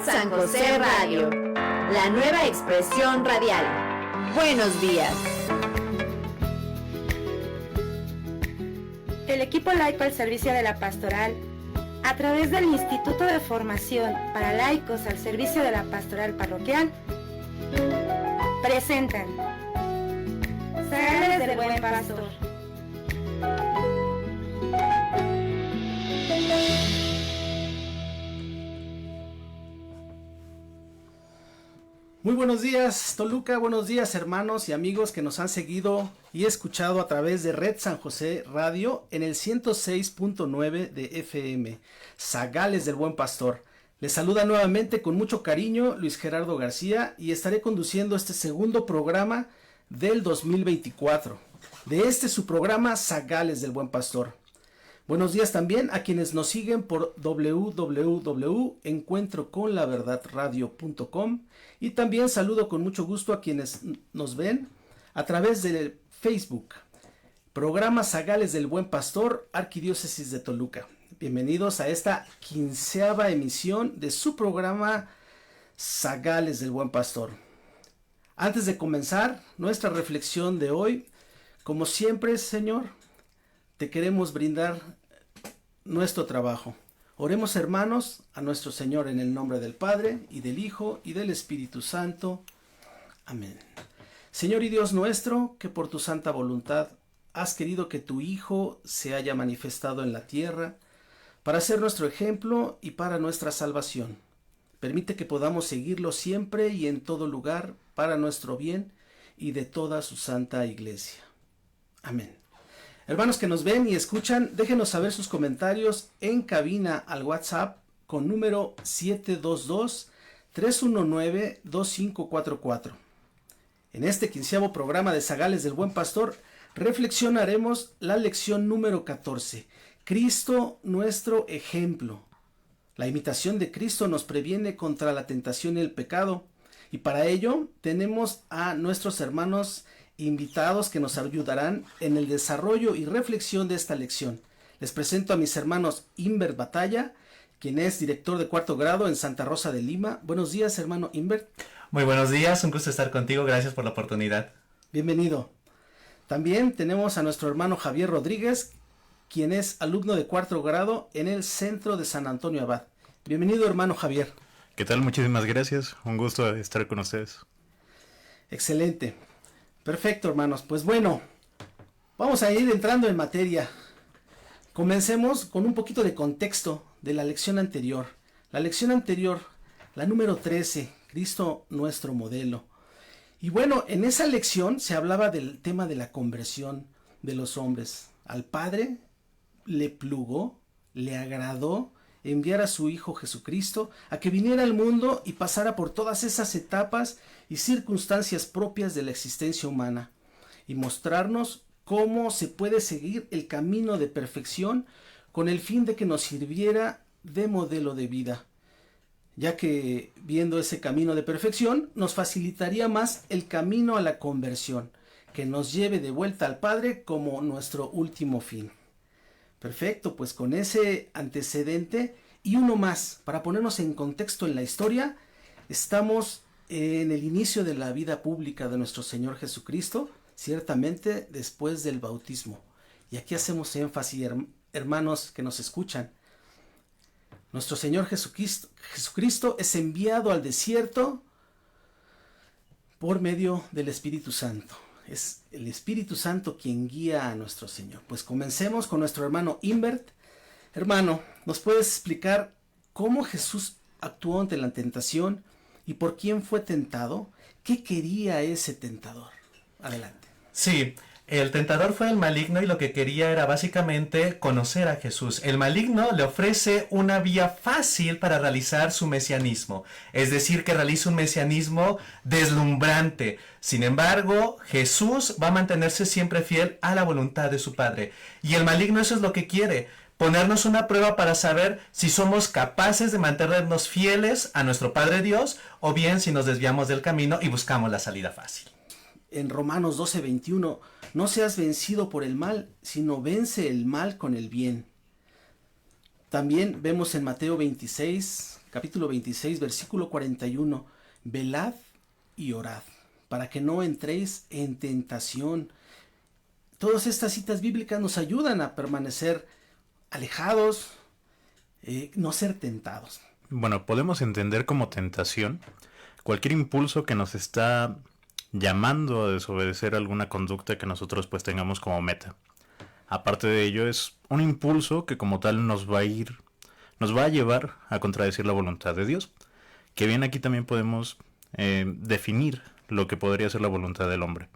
Red San José Radio, la nueva expresión radial. Buenos días. El equipo laico al servicio de la pastoral, a través del Instituto de Formación para Laicos al servicio de la pastoral parroquial, presentan Zagales del Buen Pastor. Muy buenos días, Toluca, buenos días, hermanos y amigos que nos han seguido y escuchado a través de Red San José Radio en el 106.9 de FM, Zagales del Buen Pastor. Les saluda nuevamente con mucho cariño Luis Gerardo García y estaré conduciendo este segundo programa del 2024, de su programa Zagales del Buen Pastor. Buenos días también a quienes nos siguen por www.encuentroconlaverdadradio.com y también saludo con mucho gusto a quienes nos ven a través de Facebook, programa Zagales del Buen Pastor, Arquidiócesis de Toluca. Bienvenidos a esta 15ª emisión de su programa Zagales del Buen Pastor. Antes de comenzar nuestra reflexión de hoy, como siempre, Señor, te queremos brindar nuestro trabajo. Oremos, hermanos, a nuestro Señor en el nombre del Padre, y del Hijo, y del Espíritu Santo. Amén. Señor y Dios nuestro, que por tu santa voluntad has querido que tu Hijo se haya manifestado en la tierra, para ser nuestro ejemplo y para nuestra salvación. Permite que podamos seguirlo siempre y en todo lugar, para nuestro bien y de toda su santa iglesia. Amén. Hermanos que nos ven y escuchan, déjenos saber sus comentarios en cabina al WhatsApp con número 722-319-2544. En este 15º programa de Zagales del Buen Pastor, reflexionaremos la lección número 14, Cristo nuestro ejemplo. La imitación de Cristo nos previene contra la tentación y el pecado, y para ello tenemos a nuestros hermanos invitados que nos ayudarán en el desarrollo y reflexión de esta lección. Les presento a mis hermanos Imbert Batalla, quien es director de 4º grado en Santa Rosa de Lima. Buenos días, hermano Imbert. Muy buenos días, un gusto estar contigo, gracias por la oportunidad. Bienvenido. También tenemos a nuestro hermano Javier Rodríguez, quien es alumno de 4º grado en el Centro de San Antonio Abad. Bienvenido, hermano Javier. ¿Qué tal? Muchísimas gracias, un gusto estar con ustedes. Excelente. Perfecto, hermanos. Pues bueno, vamos a ir entrando en materia. Comencemos con un poquito de contexto de la lección anterior. La lección anterior, la número 13, Cristo nuestro modelo. Y bueno, en esa lección se hablaba del tema de la conversión de los hombres. Al Padre le plugó, le agradó enviar a su Hijo Jesucristo a que viniera al mundo y pasara por todas esas etapas y circunstancias propias de la existencia humana y mostrarnos cómo se puede seguir el camino de perfección con el fin de que nos sirviera de modelo de vida, ya que viendo ese camino de perfección nos facilitaría más el camino a la conversión, que nos lleve de vuelta al Padre como nuestro último fin. Perfecto, pues con ese antecedente y uno más, para ponernos en contexto en la historia, estamos en el inicio de la vida pública de nuestro Señor Jesucristo, ciertamente después del bautismo. Y aquí hacemos énfasis, hermanos que nos escuchan. Nuestro Señor Jesucristo es enviado al desierto por medio del Espíritu Santo. Es el Espíritu Santo quien guía a nuestro Señor. Pues comencemos con nuestro hermano Imbert. Hermano, ¿nos puedes explicar cómo Jesús actuó ante la tentación y por quién fue tentado? ¿Qué quería ese tentador? Adelante. Sí, el tentador fue el maligno y lo que quería era básicamente conocer a Jesús. El maligno le ofrece una vía fácil para realizar su mesianismo, es decir, que realiza un mesianismo deslumbrante. Sin embargo, Jesús va a mantenerse siempre fiel a la voluntad de su Padre. Y el maligno eso es lo que quiere, ponernos una prueba para saber si somos capaces de mantenernos fieles a nuestro Padre Dios o bien si nos desviamos del camino y buscamos la salida fácil. En Romanos 12:21, no seas vencido por el mal, sino vence el mal con el bien. También vemos en Mateo 26, capítulo 26, versículo 41, velad y orad, para que no entréis en tentación. Todas estas citas bíblicas nos ayudan a permanecer alejados, no ser tentados. Bueno, podemos entender como tentación cualquier impulso que nos está llamando a desobedecer alguna conducta que nosotros pues tengamos como meta. Aparte de ello, es un impulso que como tal nos va a llevar a contradecir la voluntad de Dios. Que bien aquí también podemos definir lo que podría ser la voluntad del hombre,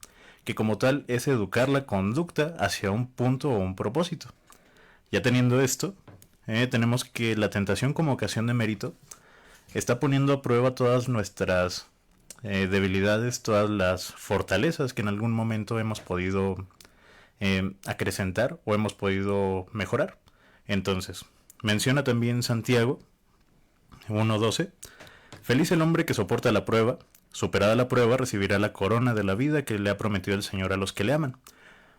que como tal es educar la conducta hacia un punto o un propósito. Ya teniendo esto, tenemos que la tentación como ocasión de mérito está poniendo a prueba todas nuestras debilidades, todas las fortalezas que en algún momento hemos podido acrecentar o hemos podido mejorar. Entonces, menciona también Santiago 1:12, feliz el hombre que soporta la prueba, superada la prueba recibirá la corona de la vida que le ha prometido el Señor a los que le aman.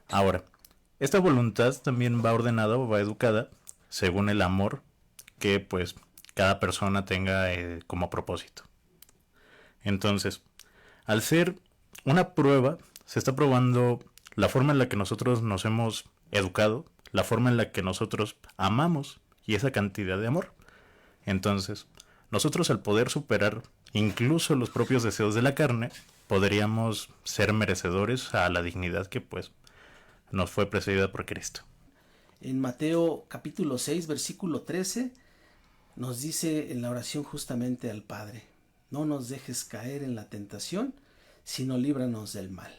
Ahora, esta voluntad también va ordenada o va educada según el amor que pues cada persona tenga como propósito. Entonces, al ser una prueba, se está probando la forma en la que nosotros nos hemos educado, la forma en la que nosotros amamos y esa cantidad de amor. Entonces, nosotros al poder superar incluso los propios deseos de la carne, podríamos ser merecedores a la dignidad que pues nos fue precedida por Cristo. En Mateo capítulo 6, versículo 13, nos dice en la oración justamente al Padre, no nos dejes caer en la tentación, sino líbranos del mal.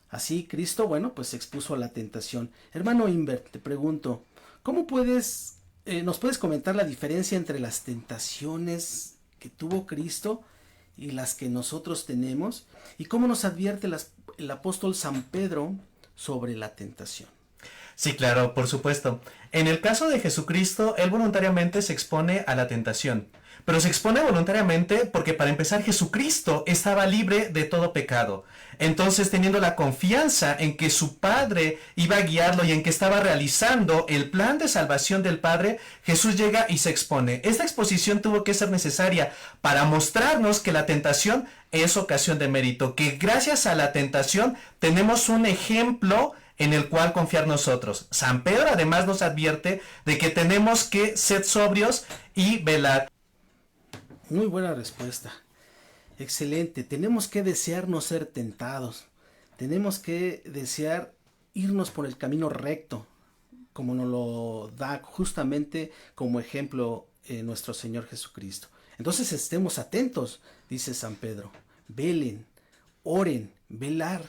Así Cristo, bueno, pues se expuso a la tentación. Hermano Inver, te pregunto, ¿cómo nos puedes comentar la diferencia entre las tentaciones que tuvo Cristo y las que nosotros tenemos? ¿Y cómo nos advierte el apóstol San Pedro sobre la tentación? Sí, claro, por supuesto. En el caso de Jesucristo, él voluntariamente se expone a la tentación. Pero se expone voluntariamente porque para empezar Jesucristo estaba libre de todo pecado. Entonces, teniendo la confianza en que su Padre iba a guiarlo y en que estaba realizando el plan de salvación del Padre, Jesús llega y se expone. Esta exposición tuvo que ser necesaria para mostrarnos que la tentación es ocasión de mérito, que gracias a la tentación tenemos un ejemplo en el cual confiar nosotros. San Pedro además nos advierte de que tenemos que ser sobrios y velar. Muy buena respuesta. Excelente. Tenemos que desear no ser tentados. Tenemos que desear irnos por el camino recto, como nos lo da justamente como ejemplo nuestro Señor Jesucristo. Entonces estemos atentos, dice San Pedro. Velen, oren, velar.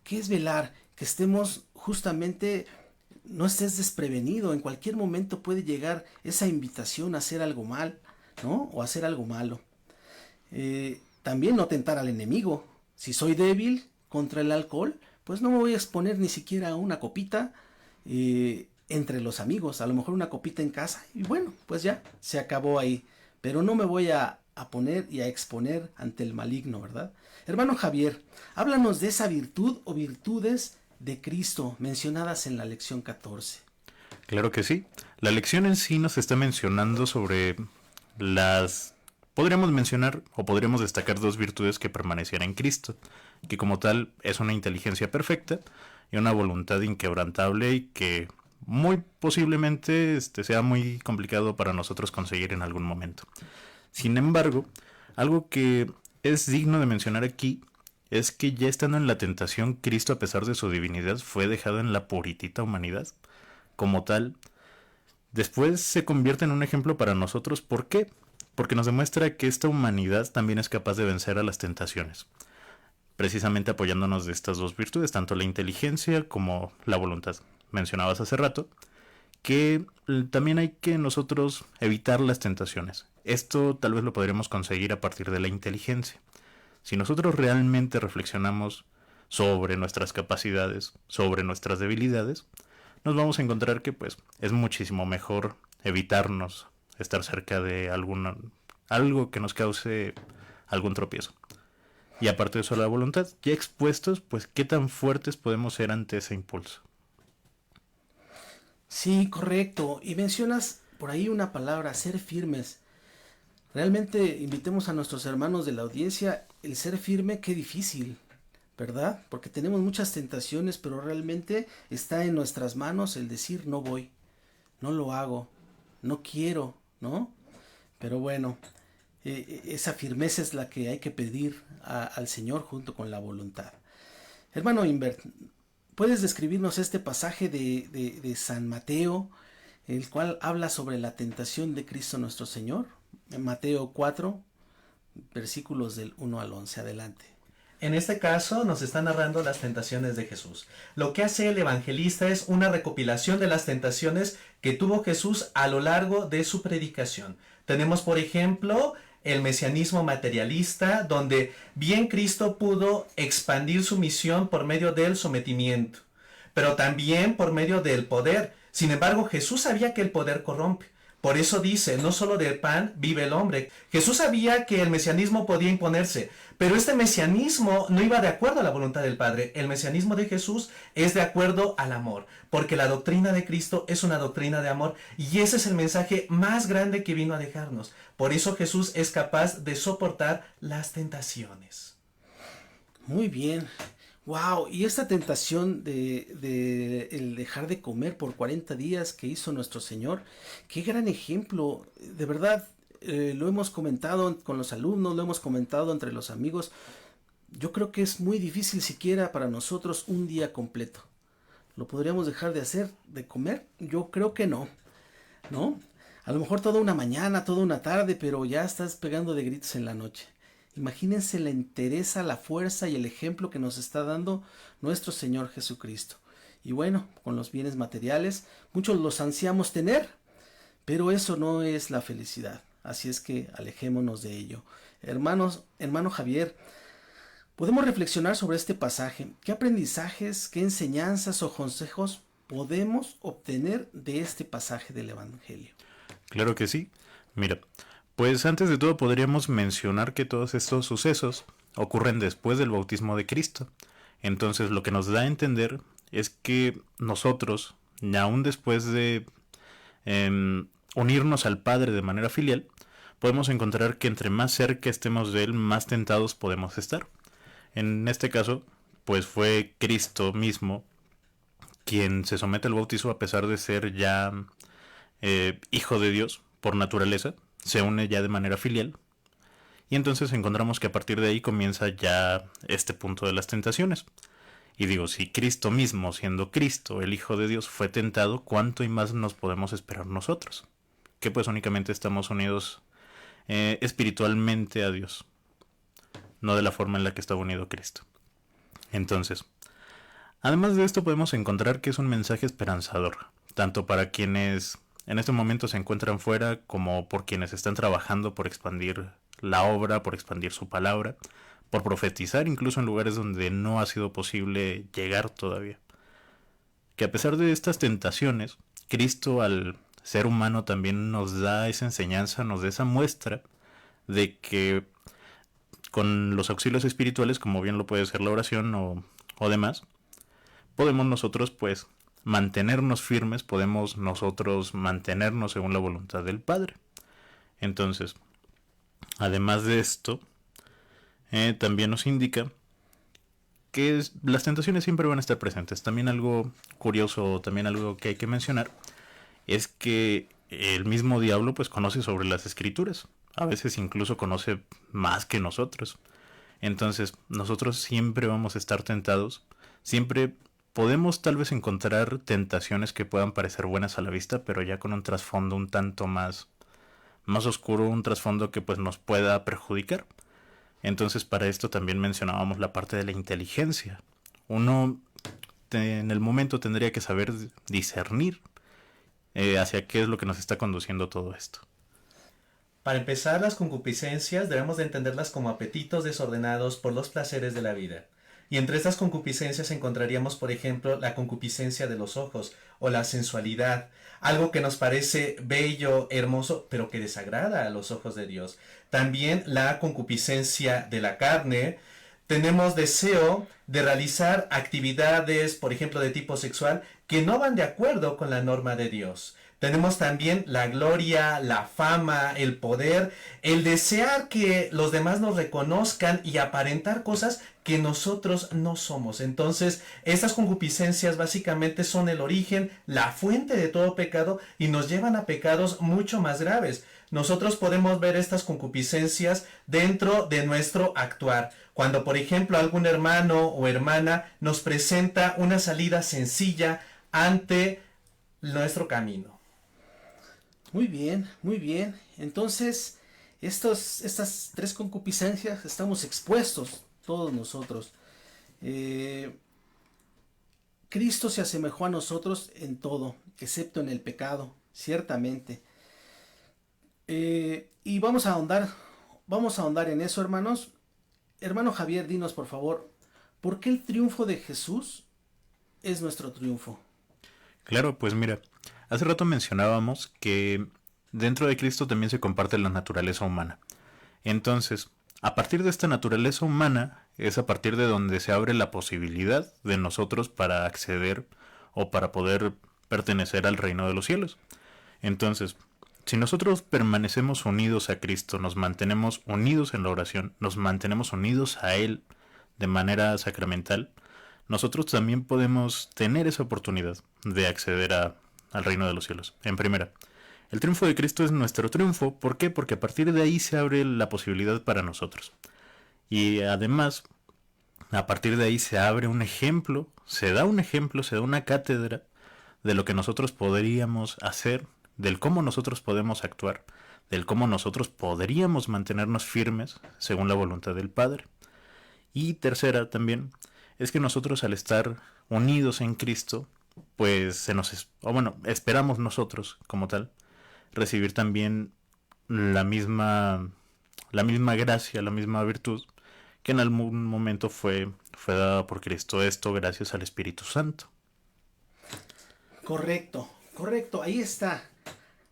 ¿Qué es velar? Que estemos justamente, no estés desprevenido. En cualquier momento puede llegar esa invitación a hacer algo mal, ¿no? O hacer algo malo. También no tentar al enemigo. Si soy débil contra el alcohol, pues no me voy a exponer ni siquiera a una copita entre los amigos. A lo mejor una copita en casa y bueno, pues ya, se acabó ahí. Pero no me voy a poner y a exponer ante el maligno, ¿verdad? Hermano Javier, háblanos de esa virtud o virtudes de Cristo mencionadas en la lección 14. Claro que sí. La lección en sí nos está mencionando sobre podríamos mencionar o podríamos destacar dos virtudes que permanecían en Cristo, que como tal es una inteligencia perfecta y una voluntad inquebrantable y que muy posiblemente sea muy complicado para nosotros conseguir en algún momento. Sin embargo, algo que es digno de mencionar aquí es que ya estando en la tentación, Cristo, a pesar de su divinidad, fue dejado en la puritita humanidad. Como tal, después se convierte en un ejemplo para nosotros. ¿Por qué? Porque nos demuestra que esta humanidad también es capaz de vencer a las tentaciones, precisamente apoyándonos de estas dos virtudes, tanto la inteligencia como la voluntad. Mencionabas hace rato que también hay que nosotros evitar las tentaciones. Esto tal vez lo podremos conseguir a partir de la inteligencia. Si nosotros realmente reflexionamos sobre nuestras capacidades, sobre nuestras debilidades, nos vamos a encontrar que pues es muchísimo mejor evitarnos estar cerca de algo que nos cause algún tropiezo. Y aparte de eso, la voluntad, ya expuestos, pues qué tan fuertes podemos ser ante ese impulso. Sí, correcto. Y mencionas por ahí una palabra, ser firmes. Realmente invitemos a nuestros hermanos de la audiencia, el ser firme, qué difícil, ¿verdad? Porque tenemos muchas tentaciones, pero realmente está en nuestras manos el decir no voy, no lo hago, no quiero, ¿no? Pero bueno, esa firmeza es la que hay que pedir al Señor junto con la voluntad. Hermano Invert, ¿puedes describirnos este pasaje de San Mateo, el cual habla sobre la tentación de Cristo nuestro Señor? En Mateo 4, versículos del 1 al 11. Adelante. En este caso nos está narrando las tentaciones de Jesús. Lo que hace el evangelista es una recopilación de las tentaciones que tuvo Jesús a lo largo de su predicación. Tenemos, por ejemplo, el mesianismo materialista, donde bien Cristo pudo expandir su misión por medio del sometimiento, pero también por medio del poder. Sin embargo, Jesús sabía que el poder corrompe. Por eso dice, no solo del pan vive el hombre. Jesús sabía que el mesianismo podía imponerse, pero este mesianismo no iba de acuerdo a la voluntad del Padre. El mesianismo de Jesús es de acuerdo al amor, porque la doctrina de Cristo es una doctrina de amor, y ese es el mensaje más grande que vino a dejarnos. Por eso Jesús es capaz de soportar las tentaciones. Muy bien. Wow, y esta tentación de el dejar de comer por 40 días que hizo nuestro Señor, qué gran ejemplo, de verdad, lo hemos comentado con los alumnos, lo hemos comentado entre los amigos. Yo creo que es muy difícil siquiera para nosotros un día completo. ¿Lo podríamos dejar de hacer, de comer? Yo creo que no, ¿no? A lo mejor toda una mañana, toda una tarde, pero ya estás pegando de gritos en la noche. Imagínense la entereza, la fuerza y el ejemplo que nos está dando nuestro Señor Jesucristo. Y bueno, con los bienes materiales, muchos los ansiamos tener, pero eso no es la felicidad. Así es que alejémonos de ello. Hermano Javier, podemos reflexionar sobre este pasaje. ¿Qué aprendizajes, qué enseñanzas o consejos podemos obtener de este pasaje del Evangelio? Claro que sí. Mira, pues antes de todo podríamos mencionar que todos estos sucesos ocurren después del bautismo de Cristo. Entonces lo que nos da a entender es que nosotros, aún después de unirnos al Padre de manera filial, podemos encontrar que entre más cerca estemos de Él, más tentados podemos estar. En este caso, pues fue Cristo mismo quien se somete al bautismo a pesar de ser ya hijo de Dios por naturaleza. Se une ya de manera filial, y entonces encontramos que a partir de ahí comienza ya este punto de las tentaciones. Y digo, si Cristo mismo, siendo Cristo, el Hijo de Dios, fue tentado, ¿cuánto y más nos podemos esperar nosotros? Que pues únicamente estamos unidos espiritualmente a Dios, no de la forma en la que estaba unido Cristo. Entonces, además de esto podemos encontrar que es un mensaje esperanzador, tanto para quienes en este momento se encuentran fuera, como por quienes están trabajando por expandir la obra, por expandir su palabra, por profetizar incluso en lugares donde no ha sido posible llegar todavía. Que a pesar de estas tentaciones, Cristo al ser humano también nos da esa enseñanza, nos da esa muestra de que con los auxilios espirituales, como bien lo puede ser la oración o demás, podemos nosotros pues mantenernos firmes, podemos nosotros mantenernos según la voluntad del Padre. Entonces, además de esto, también nos indica que las tentaciones siempre van a estar presentes. También algo curioso, también algo que hay que mencionar, es que el mismo diablo pues conoce sobre las escrituras. A veces incluso conoce más que nosotros. Entonces, nosotros siempre vamos a estar tentados, siempre podemos tal vez encontrar tentaciones que puedan parecer buenas a la vista, pero ya con un trasfondo un tanto más oscuro, un trasfondo que pues nos pueda perjudicar. Entonces para esto también mencionábamos la parte de la inteligencia. Uno en el momento tendría que saber discernir hacia qué es lo que nos está conduciendo todo esto. Para empezar, las concupiscencias debemos de entenderlas como apetitos desordenados por los placeres de la vida. Y entre estas concupiscencias encontraríamos, por ejemplo, la concupiscencia de los ojos o la sensualidad, algo que nos parece bello, hermoso, pero que desagrada a los ojos de Dios. También la concupiscencia de la carne. Tenemos deseo de realizar actividades, por ejemplo, de tipo sexual, que no van de acuerdo con la norma de Dios. Tenemos también la gloria, la fama, el poder, el desear que los demás nos reconozcan y aparentar cosas que nosotros no somos. Entonces, estas concupiscencias básicamente son el origen, la fuente de todo pecado y nos llevan a pecados mucho más graves. Nosotros podemos ver estas concupiscencias dentro de nuestro actuar. Cuando, por ejemplo, algún hermano o hermana nos presenta una salida sencilla ante nuestro camino. Muy bien, muy bien. Entonces, estas tres concupiscencias estamos expuestos todos nosotros. Cristo se asemejó a nosotros en todo, excepto en el pecado, ciertamente. Y vamos a ahondar en eso, hermanos. Hermano Javier, dinos por favor, ¿por qué el triunfo de Jesús es nuestro triunfo? Claro, pues mira, hace rato mencionábamos que dentro de Cristo también se comparte la naturaleza humana. Entonces, a partir de esta naturaleza humana es a partir de donde se abre la posibilidad de nosotros para acceder o para poder pertenecer al reino de los cielos. Entonces, si nosotros permanecemos unidos a Cristo, nos mantenemos unidos en la oración, nos mantenemos unidos a Él de manera sacramental, nosotros también podemos tener esa oportunidad de acceder al reino de los cielos. En primera, el triunfo de Cristo es nuestro triunfo. ¿Por qué? Porque a partir de ahí se abre la posibilidad para nosotros. Y además, a partir de ahí se abre un ejemplo, se da una cátedra de lo que nosotros podríamos hacer, del cómo nosotros podemos actuar, del cómo nosotros podríamos mantenernos firmes según la voluntad del Padre. Y tercera también, es que nosotros al estar unidos en Cristo, pues esperamos nosotros como tal, recibir también la misma gracia, la misma virtud que en algún momento fue dada por Cristo. Esto gracias al Espíritu Santo. Correcto, ahí está.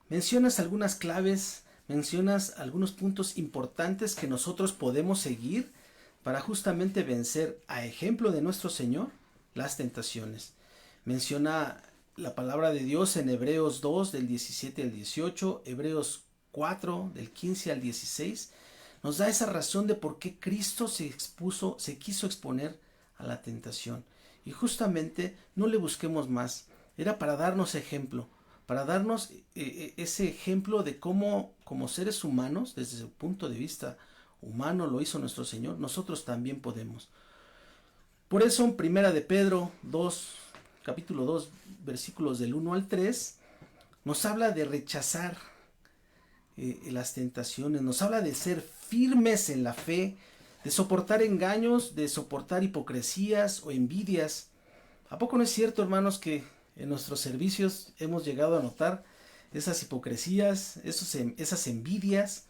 Mencionas algunas claves, mencionas algunos puntos importantes que nosotros podemos seguir para justamente vencer, a ejemplo de nuestro Señor, las tentaciones. Menciona la palabra de Dios en Hebreos 2 del 17 al 18, Hebreos 4 del 15 al 16, nos da esa razón de por qué Cristo se quiso exponer a la tentación. Y justamente no le busquemos más, era para darnos ejemplo, para darnos ese ejemplo de cómo como seres humanos, desde su punto de vista humano lo hizo nuestro Señor, nosotros también podemos. Por eso en Primera de Pedro 2, capítulo 2, versículos del 1 al 3, nos habla de rechazar las tentaciones, nos habla de ser firmes en la fe, de soportar engaños, de soportar hipocresías o envidias. ¿A poco no es cierto, hermanos, que en nuestros servicios hemos llegado a notar esas hipocresías, esas envidias,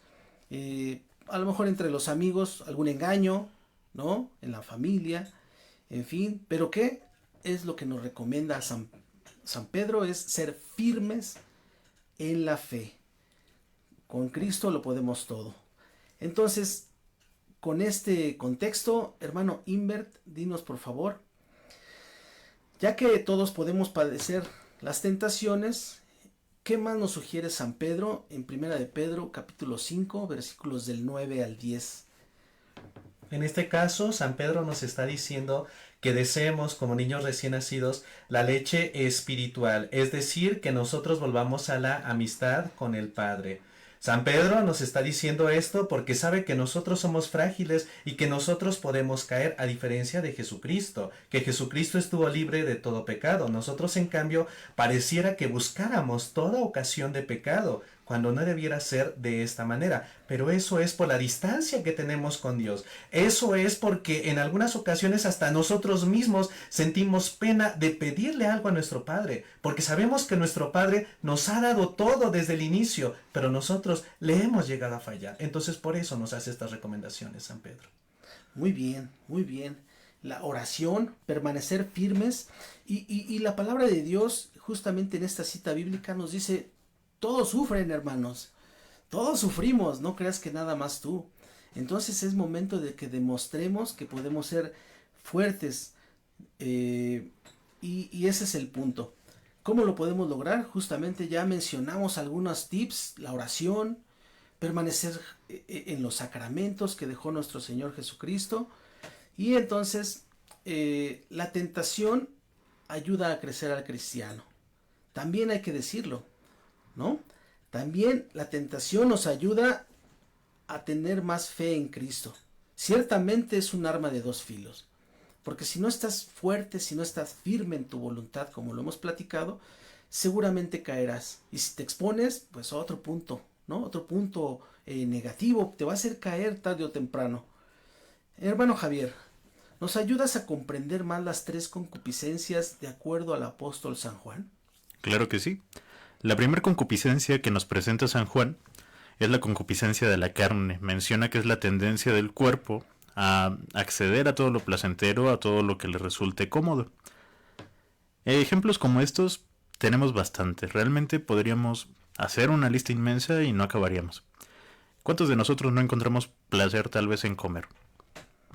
a lo mejor entre los amigos, algún engaño, ¿no? En la familia, en fin, pero ¿qué es lo que nos recomienda San Pedro? Es ser firmes en la fe. Con Cristo lo podemos todo. Entonces, con este contexto, hermano Imbert, dinos por favor, ya que todos podemos padecer las tentaciones, ¿qué más nos sugiere San Pedro en Primera de Pedro, capítulo 5, versículos del 9 al 10? En este caso, San Pedro nos está diciendo que deseemos, como niños recién nacidos, la leche espiritual, es decir, que nosotros volvamos a la amistad con el Padre. San Pedro nos está diciendo esto porque sabe que nosotros somos frágiles y que nosotros podemos caer, a diferencia de Jesucristo, que Jesucristo estuvo libre de todo pecado. Nosotros, en cambio, pareciera que buscáramos toda ocasión de pecado, cuando no debiera ser de esta manera. Pero eso es por la distancia que tenemos con Dios. Eso es porque en algunas ocasiones hasta nosotros mismos sentimos pena de pedirle algo a nuestro Padre, porque sabemos que nuestro Padre nos ha dado todo desde el inicio, pero nosotros le hemos llegado a fallar. Entonces por eso nos hace estas recomendaciones San Pedro. Muy bien, muy bien. La oración, permanecer firmes, y la palabra de Dios justamente en esta cita bíblica nos dice: todos sufren, hermanos, todos sufrimos, no creas que nada más tú. Entonces es momento de que demostremos que podemos ser fuertes, y ese es el punto. ¿Cómo lo podemos lograr? Justamente ya mencionamos algunos tips, la oración, permanecer en los sacramentos que dejó nuestro Señor Jesucristo. Y entonces la tentación ayuda a crecer al cristiano. También hay que decirlo, ¿no? También la tentación nos ayuda a tener más fe en Cristo. Ciertamente es un arma de dos filos. Porque si no estás fuerte, si no estás firme en tu voluntad, como lo hemos platicado, seguramente caerás. Y si te expones, pues a otro punto, ¿no? Otro punto negativo, te va a hacer caer tarde o temprano. Hermano Javier, ¿nos ayudas a comprender más las tres concupiscencias de acuerdo al apóstol San Juan? Claro que sí. La primera concupiscencia que nos presenta San Juan es la concupiscencia de la carne. Menciona que es la tendencia del cuerpo a acceder a todo lo placentero, a todo lo que le resulte cómodo. Ejemplos como estos tenemos bastantes. Realmente podríamos hacer una lista inmensa y no acabaríamos. ¿Cuántos de nosotros no encontramos placer tal vez en comer?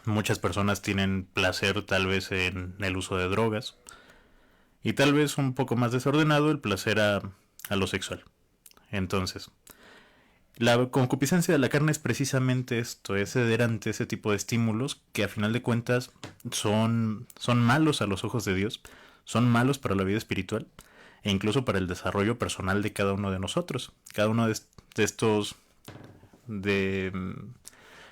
Muchas personas tienen placer tal vez en el uso de drogas. Y tal vez un poco más desordenado el placer a lo sexual. Entonces, la concupiscencia de la carne es precisamente esto, es ceder ante ese tipo de estímulos que a final de cuentas son malos a los ojos de Dios, son malos para la vida espiritual e incluso para el desarrollo personal de cada uno de nosotros. Cada uno de estos,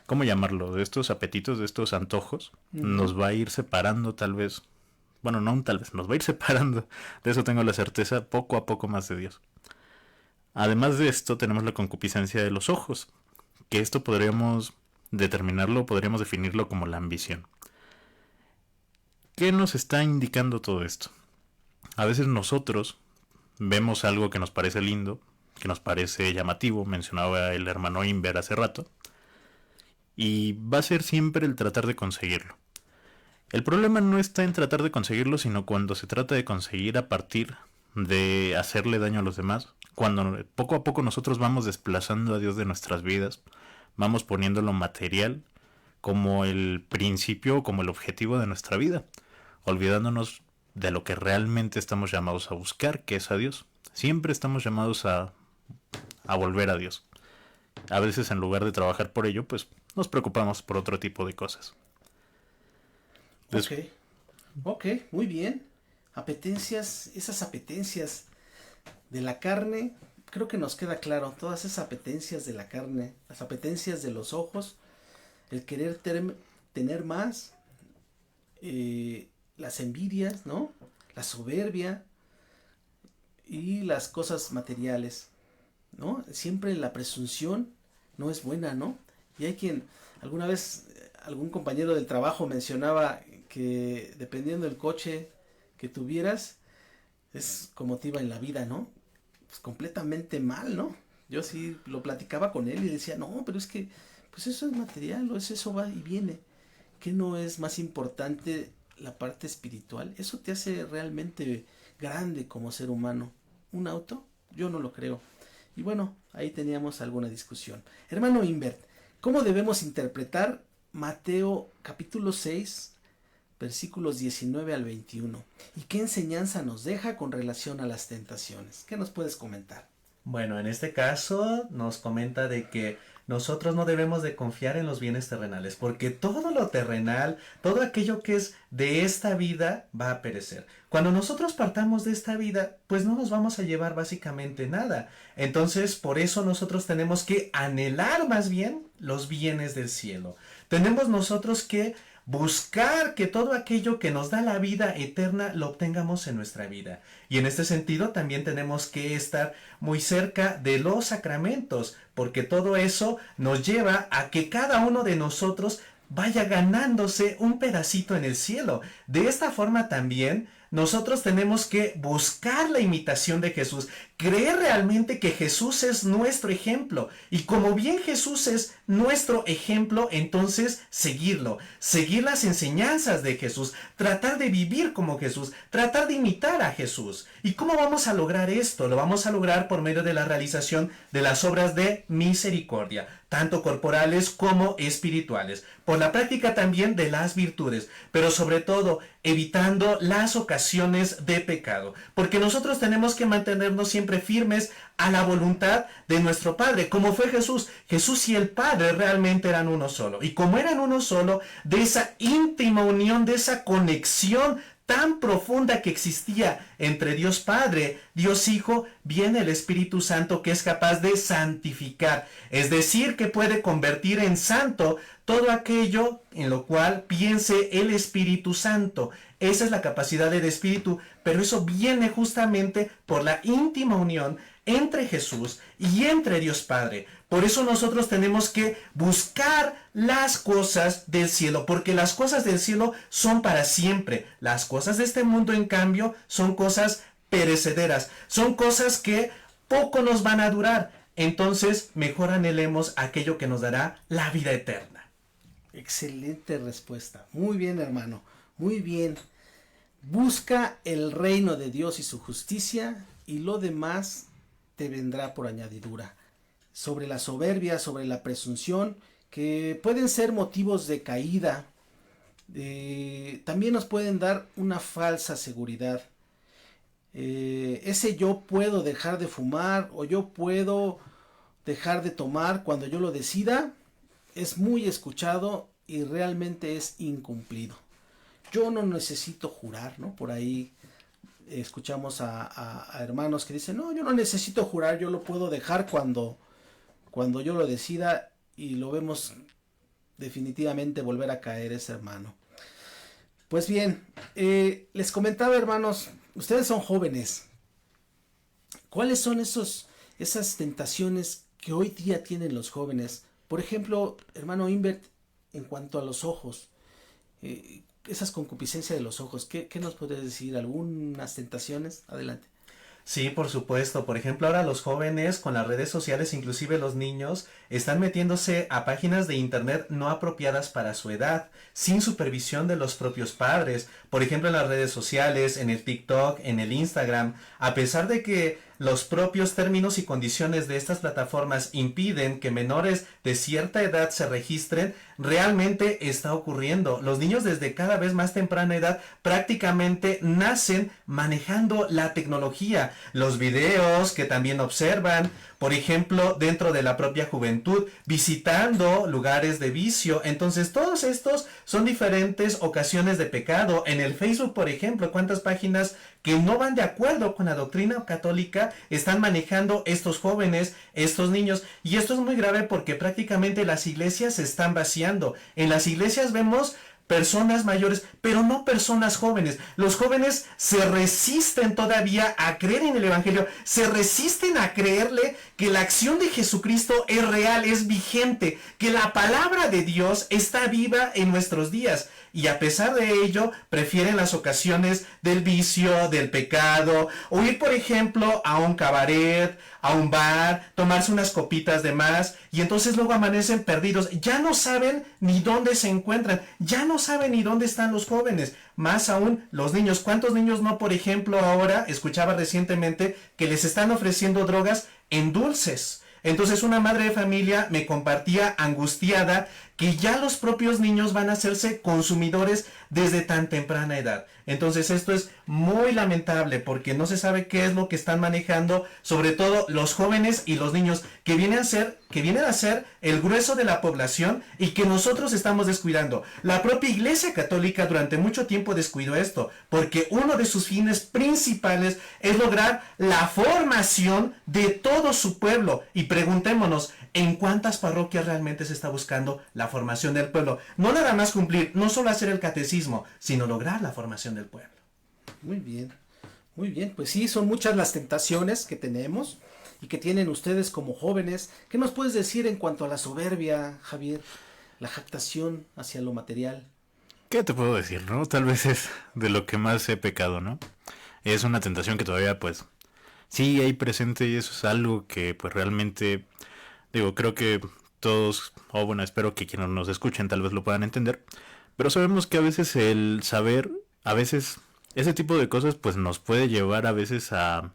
¿cómo llamarlo? De estos apetitos, de estos antojos, nos va a ir separando tal vez, bueno, no tal vez, nos va a ir separando, de eso tengo la certeza, poco a poco más de Dios. Además de esto, tenemos la concupiscencia de los ojos, que esto podríamos definirlo como la ambición. ¿Qué nos está indicando todo esto? A veces nosotros vemos algo que nos parece lindo, que nos parece llamativo, mencionaba el hermano Inver hace rato, y va a ser siempre el tratar de conseguirlo. El problema no está en tratar de conseguirlo, sino cuando se trata de conseguir a partir de hacerle daño a los demás, cuando poco a poco nosotros vamos desplazando a Dios de nuestras vidas, vamos poniendo lo material como el principio, como el objetivo de nuestra vida, olvidándonos de lo que realmente estamos llamados a buscar, que es a Dios. Siempre estamos llamados a volver a Dios. A veces en lugar de trabajar por ello, pues nos preocupamos por otro tipo de cosas. Ok, muy bien. Esas apetencias de la carne, creo que nos queda claro, todas esas apetencias de la carne, las apetencias de los ojos, el querer tener más, las envidias, ¿no? La soberbia y las cosas materiales, ¿no? Siempre la presunción no es buena, ¿no? Y hay alguna vez, algún compañero del trabajo mencionaba que dependiendo del coche que tuvieras, es como te iba en la vida, ¿no? Pues completamente mal, ¿no? Yo sí lo platicaba con él y decía, no, pero es que, pues eso es material, o eso va y viene. ¿Qué no es más importante la parte espiritual? Eso te hace realmente grande como ser humano. ¿Un auto? Yo no lo creo. Y bueno, ahí teníamos alguna discusión. Hermano Invert, ¿cómo debemos interpretar Mateo capítulo 6, versículos 19 al 21? ¿Y qué enseñanza nos deja con relación a las tentaciones? ¿Qué nos puedes comentar? Bueno, en este caso nos comenta de que nosotros no debemos de confiar en los bienes terrenales, porque todo lo terrenal, todo aquello que es de esta vida va a perecer. Cuando nosotros partamos de esta vida, pues no nos vamos a llevar básicamente nada. Entonces, por eso nosotros tenemos que anhelar más bien los bienes del cielo. Tenemos nosotros que buscar que todo aquello que nos da la vida eterna lo obtengamos en nuestra vida. Y en este sentido también tenemos que estar muy cerca de los sacramentos, porque todo eso nos lleva a que cada uno de nosotros vaya ganándose un pedacito en el cielo. De esta forma también nosotros tenemos que buscar la imitación de Jesús, creer realmente que Jesús es nuestro ejemplo. Y como bien Jesús es nuestro ejemplo, entonces seguirlo, seguir las enseñanzas de Jesús, tratar de vivir como Jesús, tratar de imitar a Jesús. ¿Y cómo vamos a lograr esto? Lo vamos a lograr por medio de la realización de las obras de misericordia, tanto corporales como espirituales, por la práctica también de las virtudes, pero sobre todo evitando las ocasiones de pecado, porque nosotros tenemos que mantenernos siempre firmes a la voluntad de nuestro Padre, como fue Jesús. Jesús y el Padre realmente eran uno solo, y como eran uno solo, de esa íntima unión, de esa conexión tan profunda que existía entre Dios Padre, Dios Hijo, viene el Espíritu Santo, que es capaz de santificar, es decir, que puede convertir en santo todo aquello en lo cual piense el Espíritu Santo. Esa es la capacidad del Espíritu, pero eso viene justamente por la íntima unión entre Jesús y entre Dios Padre. Por eso nosotros tenemos que buscar las cosas del cielo, porque las cosas del cielo son para siempre. Las cosas de este mundo, en cambio, son cosas perecederas, son cosas que poco nos van a durar. Entonces, mejor anhelemos aquello que nos dará la vida eterna. Excelente respuesta. Muy bien, hermano. Muy bien. Busca el reino de Dios y su justicia, y lo demás te vendrá por añadidura. Sobre la soberbia, sobre la presunción, que pueden ser motivos de caída, también nos pueden dar una falsa seguridad. Ese yo puedo dejar de fumar, o yo puedo dejar de tomar cuando yo lo decida, es muy escuchado y realmente es incumplido. Yo no necesito jurar, ¿no? Por ahí escuchamos a hermanos que dicen, no, yo no necesito jurar, yo lo puedo dejar cuando yo lo decida, y lo vemos definitivamente volver a caer ese hermano. Pues bien, les comentaba, hermanos, ustedes son jóvenes. ¿Cuáles son esas tentaciones que hoy día tienen los jóvenes? Por ejemplo, hermano Invert, en cuanto a los ojos, esas concupiscencias de los ojos, ¿qué nos puedes decir? ¿Algunas tentaciones? Adelante. Sí, por supuesto. Por ejemplo, ahora los jóvenes con las redes sociales, inclusive los niños, están metiéndose a páginas de internet no apropiadas para su edad, sin supervisión de los propios padres. Por ejemplo, en las redes sociales, en el TikTok, en el Instagram, a pesar de que los propios términos y condiciones de estas plataformas impiden que menores de cierta edad se registren, realmente está ocurriendo. Los niños desde cada vez más temprana edad prácticamente nacen manejando la tecnología, los videos que también observan, por ejemplo, dentro de la propia juventud, visitando lugares de vicio. Entonces, todos estos son diferentes ocasiones de pecado. En el Facebook, por ejemplo, ¿cuántas páginas que no van de acuerdo con la doctrina católica están manejando estos jóvenes, estos niños? Y esto es muy grave porque prácticamente las iglesias se están vaciando. En las iglesias vemos personas mayores, pero no personas jóvenes. Los jóvenes se resisten todavía a creer en el Evangelio, se resisten a creerle que la acción de Jesucristo es real, es vigente, que la palabra de Dios está viva en nuestros días. Y a pesar de ello, prefieren las ocasiones del vicio, del pecado, o ir, por ejemplo, a un cabaret, a un bar, tomarse unas copitas de más, y entonces luego amanecen perdidos. Ya no saben ni dónde se encuentran, ya no saben ni dónde están los jóvenes, más aún los niños. ¿Cuántos niños no, por ejemplo, ahora, escuchaba recientemente, que les están ofreciendo drogas en dulces? Entonces una madre de familia me compartía angustiada que ya los propios niños van a hacerse consumidores desde tan temprana edad. Entonces esto es muy lamentable porque no se sabe qué es lo que están manejando, sobre todo los jóvenes y los niños, que vienen a ser el grueso de la población y que nosotros estamos descuidando. La propia Iglesia Católica durante mucho tiempo descuidó esto, porque uno de sus fines principales es lograr la formación de todo su pueblo. Y preguntémonos, ¿en cuántas parroquias realmente se está buscando la formación del pueblo? No nada más cumplir, no solo hacer el catecismo, sino lograr la formación del pueblo. Muy bien, pues sí, son muchas las tentaciones que tenemos y que tienen ustedes como jóvenes. ¿Qué nos puedes decir en cuanto a la soberbia, Javier? La jactación hacia lo material. ¿Qué te puedo decir, no? Tal vez es de lo que más he pecado, ¿no? Es una tentación que todavía, pues, sí hay presente, y eso es algo que, pues, realmente, digo, creo que todos, o bueno, espero que quienes nos escuchen tal vez lo puedan entender, pero sabemos que a veces el saber, a veces ese tipo de cosas, pues, nos puede llevar a veces a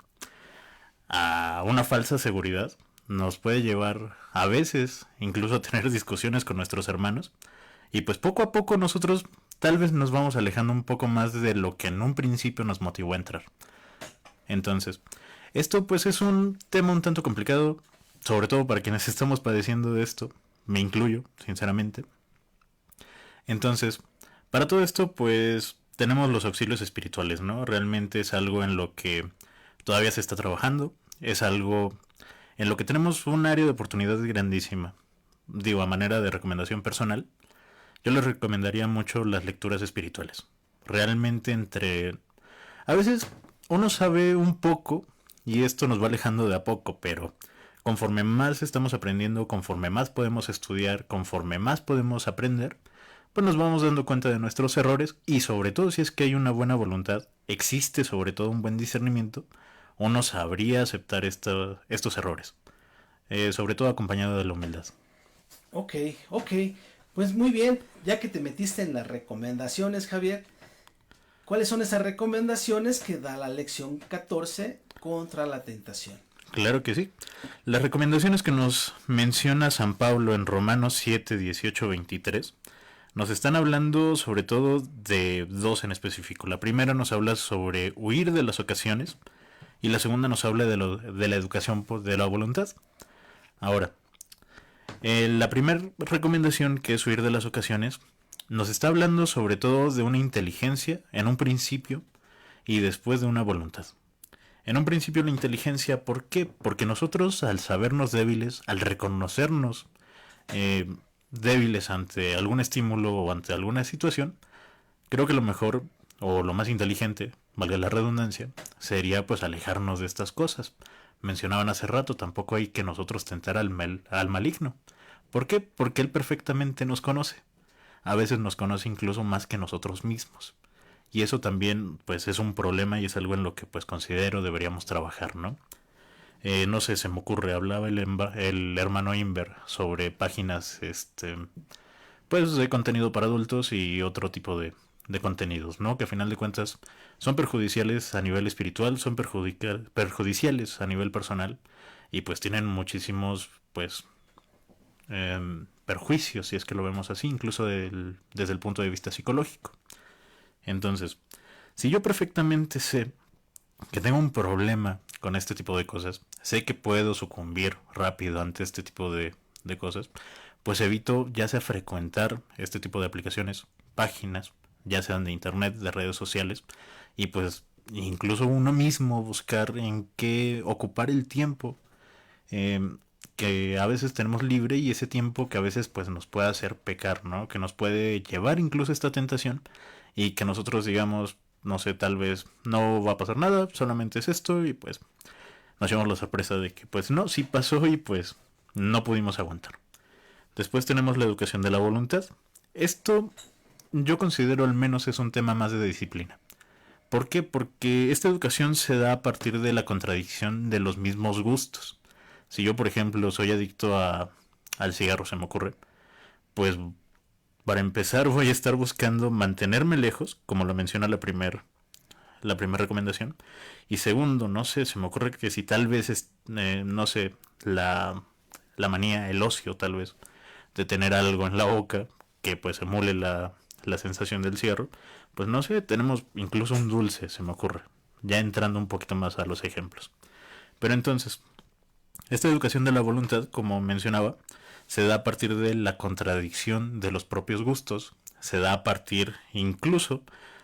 una falsa seguridad, nos puede llevar a veces incluso a tener discusiones con nuestros hermanos, y pues poco a poco nosotros tal vez nos vamos alejando un poco más de lo que en un principio nos motivó a entrar. Entonces, esto pues es un tema un tanto complicado, sobre todo para quienes estamos padeciendo de esto, me incluyo, sinceramente. Entonces, para todo esto pues tenemos los auxilios espirituales, ¿no? Realmente es algo en lo que todavía se está trabajando, es algo en lo que tenemos un área de oportunidad grandísima. Digo, a manera de recomendación personal, yo les recomendaría mucho las lecturas espirituales. Realmente a veces uno sabe un poco y esto nos va alejando de a poco, pero conforme más estamos aprendiendo, conforme más podemos estudiar, conforme más podemos aprender, pues nos vamos dando cuenta de nuestros errores y sobre todo si es que hay una buena voluntad, existe sobre todo un buen discernimiento, uno sabría aceptar estos errores, sobre todo acompañado de la humildad. Ok, pues muy bien, ya que te metiste en las recomendaciones, Javier, ¿cuáles son esas recomendaciones que da la lección 14 contra la tentación? Claro que sí. Las recomendaciones que nos menciona San Pablo en Romanos 7, 18, 23 nos están hablando sobre todo de dos en específico. La primera nos habla sobre huir de las ocasiones y la segunda nos habla de la educación de la voluntad. Ahora, la primera recomendación, que es huir de las ocasiones, nos está hablando sobre todo de una inteligencia en un principio y después de una voluntad. En un principio la inteligencia, ¿por qué? Porque nosotros al sabernos débiles, al reconocernos débiles ante algún estímulo o ante alguna situación, creo que lo mejor o lo más inteligente, valga la redundancia, sería pues alejarnos de estas cosas. Mencionaban hace rato, tampoco hay que nosotros tentar al maligno. ¿Por qué? Porque él perfectamente nos conoce. A veces nos conoce incluso más que nosotros mismos. Y eso también pues es un problema y es algo en lo que pues considero deberíamos trabajar, ¿no? No sé, se me ocurre, hablaba el hermano Inver sobre páginas pues de contenido para adultos y otro tipo de contenidos, ¿no? Que a final de cuentas son perjudiciales a nivel espiritual, son perjudiciales a nivel personal y pues tienen muchísimos pues perjuicios, si es que lo vemos así, incluso desde el punto de vista psicológico. Entonces, si yo perfectamente sé que tengo un problema con este tipo de cosas, sé que puedo sucumbir rápido ante este tipo de cosas, pues evito ya sea frecuentar este tipo de aplicaciones, páginas, ya sean de internet, de redes sociales, y pues incluso uno mismo buscar en qué ocupar el tiempo que a veces tenemos libre y ese tiempo que a veces pues nos puede hacer pecar, ¿no? Que nos puede llevar incluso a esta tentación y que nosotros digamos, no sé, tal vez no va a pasar nada, solamente es esto y pues nos llevamos la sorpresa de que pues no, sí pasó y pues no pudimos aguantar. Después tenemos la educación de la voluntad. Esto yo considero al menos es un tema más de disciplina. ¿Por qué? Porque esta educación se da a partir de la contradicción de los mismos gustos. Si yo, por ejemplo, soy adicto al cigarro, se me ocurre, pues para empezar voy a estar buscando mantenerme lejos, como lo menciona la primera recomendación. Y segundo, no sé, se me ocurre que si tal vez, no sé, la manía, el ocio tal vez, de tener algo en la boca que pues emule la sensación del cigarro, pues no sé, tenemos incluso un dulce, se me ocurre, ya entrando un poquito más a los ejemplos. Pero entonces, esta educación de la voluntad, como mencionaba, se da a partir de la contradicción de los propios gustos, se da a partir incluso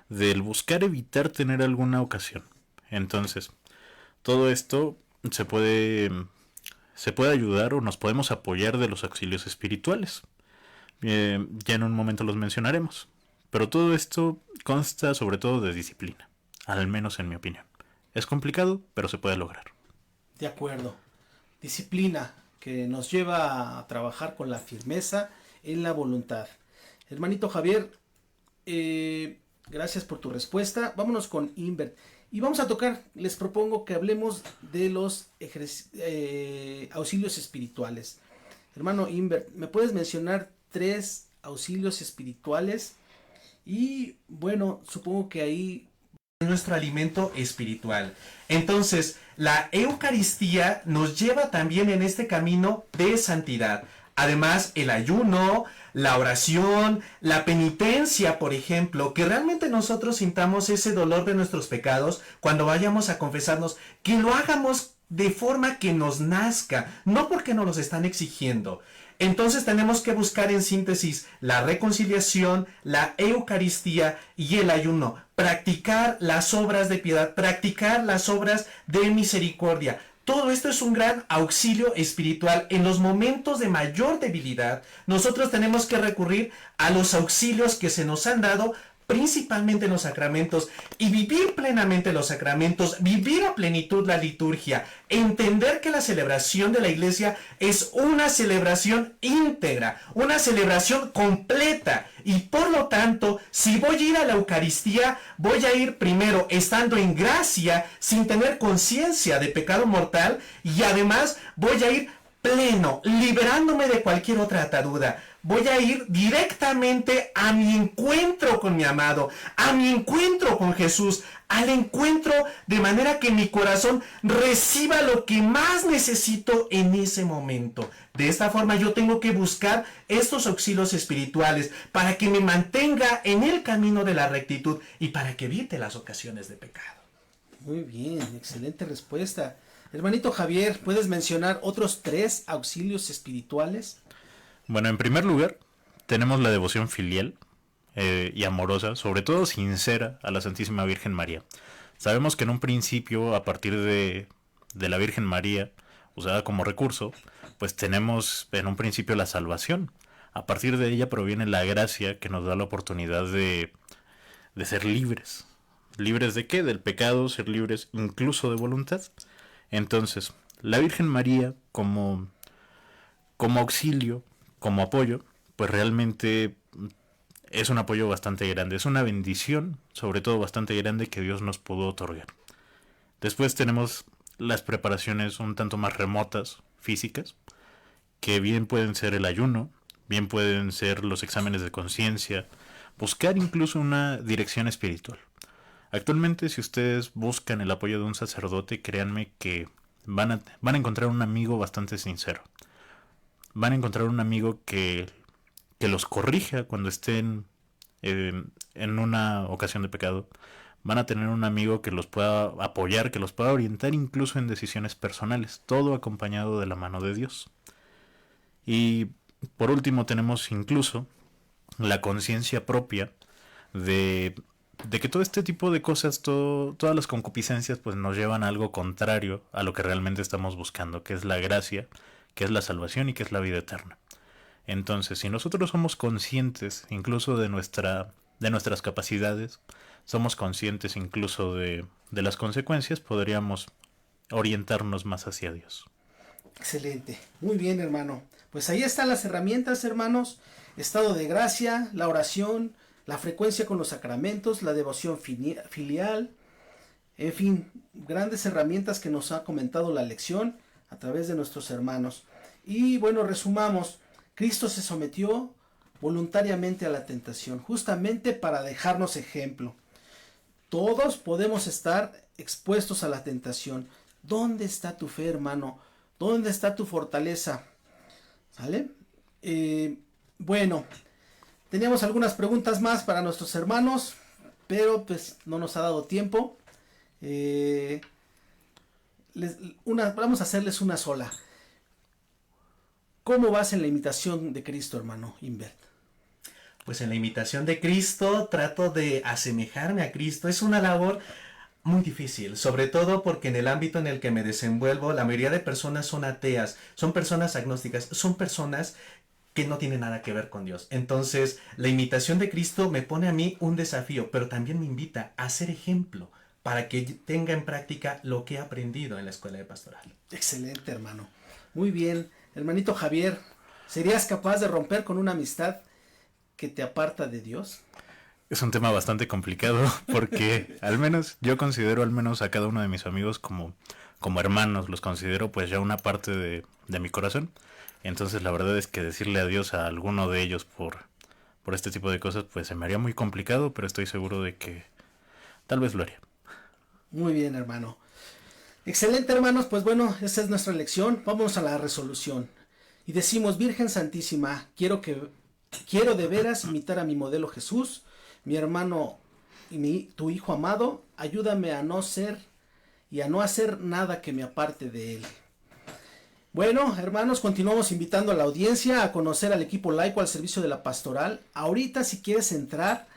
del buscar evitar tener alguna ocasión. Entonces, todo esto se puede ayudar o nos podemos apoyar de los auxilios espirituales. Ya en un momento los mencionaremos. Pero todo esto consta sobre todo de disciplina, al menos en mi opinión. Es complicado, pero se puede lograr. De acuerdo. Disciplina que nos lleva a trabajar con la firmeza en la voluntad. Hermanito Javier, gracias por tu respuesta. Vámonos con Invert. Y vamos a tocar, les propongo que hablemos de los auxilios espirituales. Hermano Invert, ¿me puedes mencionar 3 auxilios espirituales? Y bueno, supongo que ahí nuestro alimento espiritual. Entonces, la Eucaristía nos lleva también en este camino de santidad. Además, el ayuno, la oración, la penitencia, por ejemplo, que realmente nosotros sintamos ese dolor de nuestros pecados cuando vayamos a confesarnos, que lo hagamos de forma que nos nazca, no porque nos los están exigiendo. Entonces tenemos que buscar en síntesis la reconciliación, la Eucaristía y el ayuno. Practicar las obras de piedad, practicar las obras de misericordia. Todo esto es un gran auxilio espiritual. En los momentos de mayor debilidad, nosotros tenemos que recurrir a los auxilios que se nos han dado, principalmente en los sacramentos, y vivir plenamente los sacramentos, vivir a plenitud la liturgia, entender que la celebración de la iglesia es una celebración íntegra, una celebración completa, y por lo tanto, si voy a ir a la Eucaristía, voy a ir primero estando en gracia, sin tener conciencia de pecado mortal, y además voy a ir pleno, liberándome de cualquier otra atadura. Voy a ir directamente a mi encuentro con mi amado, a mi encuentro con Jesús, al encuentro de manera que mi corazón reciba lo que más necesito en ese momento. De esta forma yo tengo que buscar estos auxilios espirituales para que me mantenga en el camino de la rectitud y para que evite las ocasiones de pecado. Muy bien, excelente respuesta. Hermanito Javier, ¿puedes mencionar otros 3 auxilios espirituales? Bueno, en primer lugar, tenemos la devoción filial y amorosa, sobre todo sincera, a la Santísima Virgen María. Sabemos que en un principio, a partir de la Virgen María, usada como recurso, pues tenemos en un principio la salvación. A partir de ella proviene la gracia que nos da la oportunidad de ser libres. ¿Libres de qué? Del pecado, ser libres incluso de voluntad. Entonces, la Virgen María como auxilio, como apoyo, pues realmente es un apoyo bastante grande, es una bendición, sobre todo bastante grande, que Dios nos pudo otorgar. Después tenemos las preparaciones un tanto más remotas, físicas, que bien pueden ser el ayuno, bien pueden ser los exámenes de conciencia, buscar incluso una dirección espiritual. Actualmente, si ustedes buscan el apoyo de un sacerdote, créanme que van a encontrar un amigo bastante sincero. Van a encontrar un amigo que los corrija cuando estén en una ocasión de pecado. Van a tener un amigo que los pueda apoyar, que los pueda orientar incluso en decisiones personales, todo acompañado de la mano de Dios. Y por último tenemos incluso la conciencia propia de que todo este tipo de cosas, todas las concupiscencias, pues nos llevan a algo contrario a lo que realmente estamos buscando, que es la gracia, que es la salvación y que es la vida eterna. Entonces, si nosotros somos conscientes incluso de nuestras capacidades, somos conscientes incluso de las consecuencias, podríamos orientarnos más hacia Dios. Excelente, muy bien, hermano. Pues ahí están las herramientas, hermanos: estado de gracia, la oración, la frecuencia con los sacramentos, la devoción filial, en fin, grandes herramientas que nos ha comentado la lección a través de nuestros hermanos. Y bueno, resumamos: Cristo se sometió voluntariamente a la tentación, justamente para dejarnos ejemplo. Todos podemos estar expuestos a la tentación. ¿Dónde está tu fe, hermano? ¿Dónde está tu fortaleza? ¿Sale? Bueno, teníamos algunas preguntas más para nuestros hermanos, pero pues no nos ha dado tiempo. Vamos a hacerles una sola. ¿Cómo vas en la imitación de Cristo, hermano Invert? Pues en la imitación de Cristo trato de asemejarme a Cristo. Es una labor muy difícil, sobre todo porque en el ámbito en el que me desenvuelvo, la mayoría de personas son ateas, son personas agnósticas, son personas que no tienen nada que ver con Dios. Entonces, la imitación de Cristo me pone a mí un desafío, pero también me invita a ser ejemplo para que tenga en práctica lo que he aprendido en la escuela de pastoral. Excelente, hermano. Muy bien. Hermanito Javier, ¿serías capaz de romper con una amistad que te aparta de Dios? Es un tema bastante complicado porque al menos yo considero a cada uno de mis amigos como hermanos, los considero pues ya una parte de mi corazón. Entonces la verdad es que decirle adiós a alguno de ellos por este tipo de cosas pues se me haría muy complicado, pero estoy seguro de que tal vez lo haría. Muy bien, hermano. Excelente, hermanos. Pues bueno, esa es nuestra lección. Vámonos a la resolución. y decimos: Virgen Santísima, quiero de veras imitar a mi modelo Jesús, mi hermano y tu Hijo amado. Ayúdame a no ser y a no hacer nada que me aparte de él. Bueno, hermanos, continuamos invitando a la audiencia a conocer al equipo laico al servicio de la pastoral. Ahorita, si quieres entrar,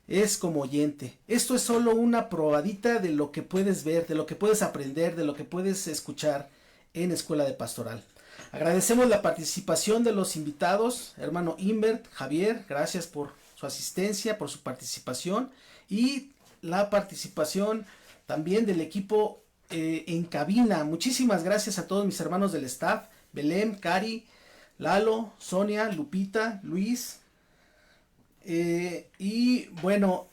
es como oyente. Esto es solo una probadita de lo que puedes ver, de lo que puedes aprender, de lo que puedes escuchar en Escuela de Pastoral. Agradecemos la participación de los invitados, hermano Imbert, Javier, gracias por su asistencia, por su participación, y la participación también del equipo en cabina. Muchísimas gracias a todos mis hermanos del staff: Belém, Cari, Lalo, Sonia, Lupita, Luis, y bueno,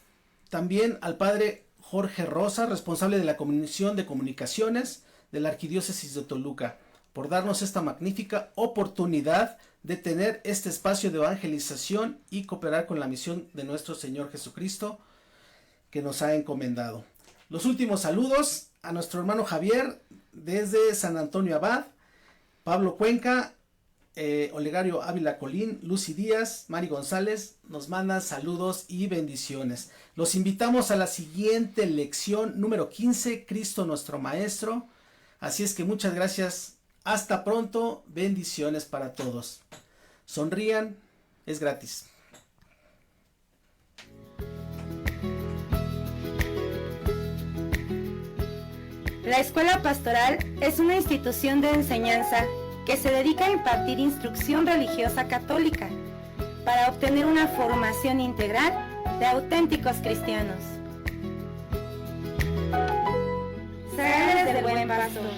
también al padre Jorge Rosa, responsable de la Comisión de Comunicaciones de la Arquidiócesis de Toluca, por darnos esta magnífica oportunidad de tener este espacio de evangelización y cooperar con la misión de nuestro Señor Jesucristo que nos ha encomendado. Los últimos saludos a nuestro hermano Javier desde San Antonio Abad, Pablo Cuenca, Olegario Ávila Colín, Lucy Díaz, Mari González nos mandan saludos y bendiciones. Los invitamos a la siguiente lección número 15, Cristo nuestro Maestro. Así es que muchas gracias, hasta pronto, bendiciones para todos. Sonrían, es gratis. La Escuela Pastoral es una institución de enseñanza que se dedica a impartir instrucción religiosa católica para obtener una formación integral de auténticos cristianos. Seres del Buen Pastor.